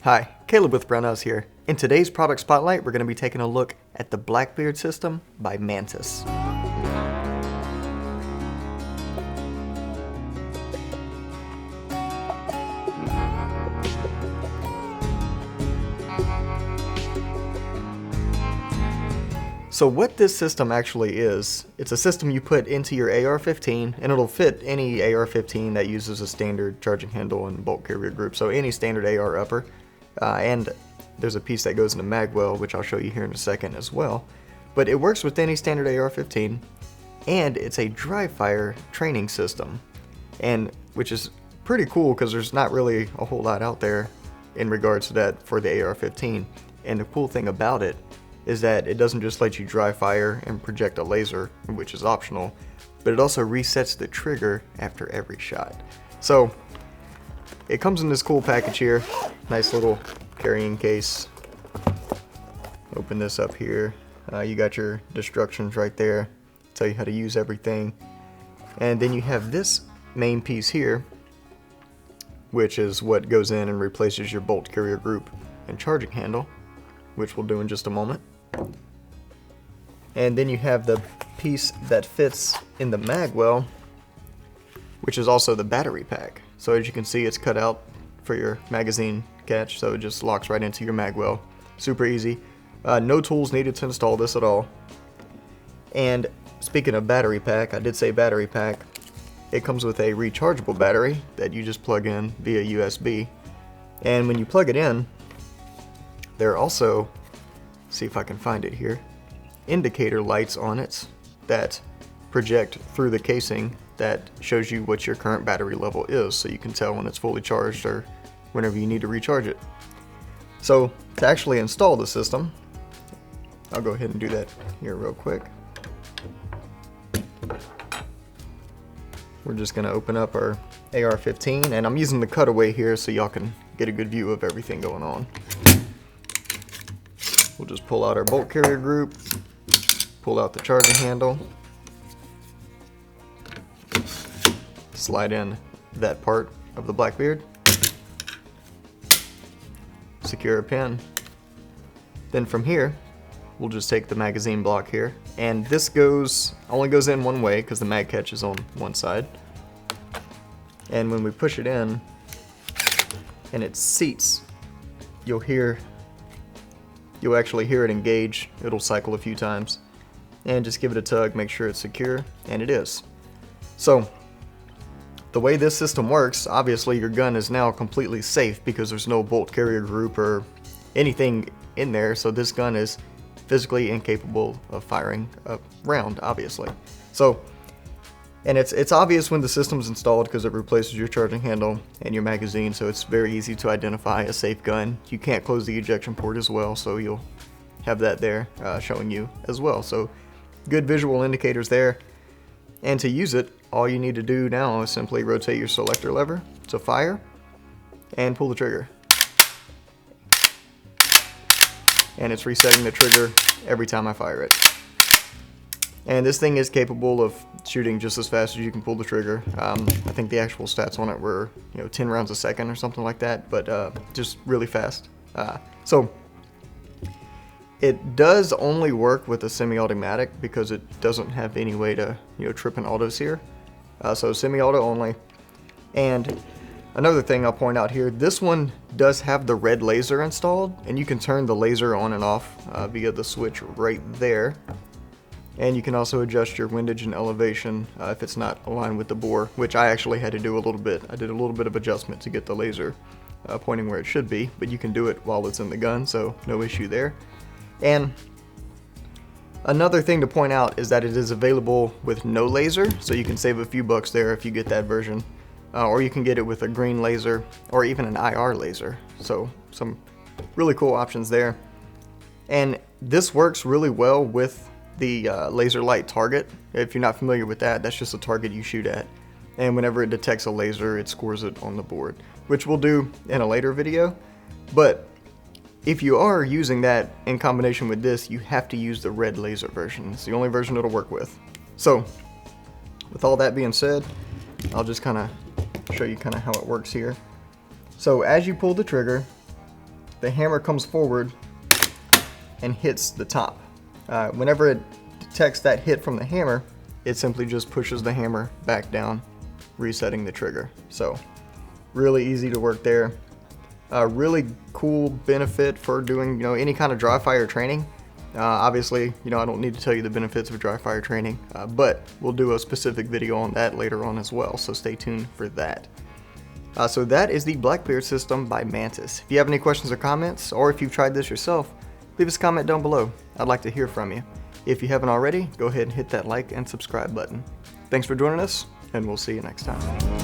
Hi, Caleb with Brownells here. In today's product spotlight, we're going to be taking a look at the Blackbeard system by Mantis. So what this system actually is, it's a system you put into your AR-15, and it'll fit any AR-15 that uses a standard charging handle and bolt carrier group, so any standard AR upper. And there's a piece that goes into magwell, which I'll show you here in a second as well. But it works with any standard AR-15, and it's a dry fire training system, and which is pretty cool because there's not really a whole lot out there in regards to that for the AR-15. And the cool thing about it is that it doesn't just let you dry fire and project a laser, which is optional, but it also resets the trigger after every shot. So it comes in this cool package here, nice little carrying case. Open this up here. You got your instructions right there, tell you how to use everything. And then you have this main piece here, which is what goes in and replaces your bolt carrier group and charging handle, which we'll do in just a moment. And then you have the piece that fits in the magwell, which is also the battery pack. So as you can see, it's cut out for your magazine catch, so it just locks right into your magwell. Super easy. No tools needed to install this at all. And speaking of battery pack, I did say battery pack. It comes with a rechargeable battery that you just plug in via USB. And when you plug it in, there are also, see if I can find it here, indicator lights on it that project through the casing that shows you what your current battery level is, so you can tell when it's fully charged or whenever you need to recharge it. So to actually install the system, I'll go ahead and do that here real quick. We're just going to open up our AR-15, and I'm using the cutaway here so y'all can get a good view of everything going on. We'll just pull out our bolt carrier group, pull out the charging handle, slide in that part of the Blackbeard, secure a pin. Then from here, we'll just take the magazine block here, and this only goes in one way because the mag catch is on one side. And when we push it in and it seats, you'll actually hear it engage. It'll cycle a few times, and just give it a tug, make sure it's secure, and it is. So the way this system works, obviously your gun is now completely safe because there's no bolt carrier group or anything in there, so this gun is physically incapable of firing a round, obviously. So, and it's obvious when the system's installed because it replaces your charging handle and your magazine, so it's very easy to identify a safe gun. You can't close the ejection port as well, so you'll have that there showing you as well. So good visual indicators there. And to use it, all you need to do now is simply rotate your selector lever to fire and pull the trigger. And it's resetting the trigger every time I fire it. And this thing is capable of shooting just as fast as you can pull the trigger. I think the actual stats on it were 10 rounds a second or something like that, but just really fast. So it does only work with a semi-automatic because it doesn't have any way to trip in autos here. So semi-auto only. And another thing I'll point out here, this one does have the red laser installed, and you can turn the laser on and off via the switch right there. And you can also adjust your windage and elevation if it's not aligned with the bore, which I actually had to do a little bit. I did a little bit of adjustment to get the laser pointing where it should be, but you can do it while it's in the gun, so no issue there. And another thing to point out is that it is available with no laser, so you can save a few bucks there if you get that version. Or you can get it with a green laser or even an IR laser. So some really cool options there. And this works really well with the laser light target. If you're not familiar with that, that's just a target you shoot at. And whenever it detects a laser, it scores it on the board, which we'll do in a later video. But if you are using that in combination with this, you have to use the red laser version. It's the only version it'll work with. So with all that being said, I'll just kind of show you how it works here. So as you pull the trigger, the hammer comes forward and hits the top. Whenever it detects that hit from the hammer, it simply just pushes the hammer back down, resetting the trigger. So really easy to work there. Really cool benefit for doing any kind of dry fire training. Obviously, I don't need to tell you the benefits of dry fire training, but we'll do a specific video on that later on as well, so stay tuned for that. So that is the Blackbeard system by Mantis. If you have any questions or comments, or if you've tried this yourself, leave us a comment down below. I'd like to hear from you. If you haven't already, go ahead and hit that like and subscribe button. Thanks for joining us, and we'll see you next time.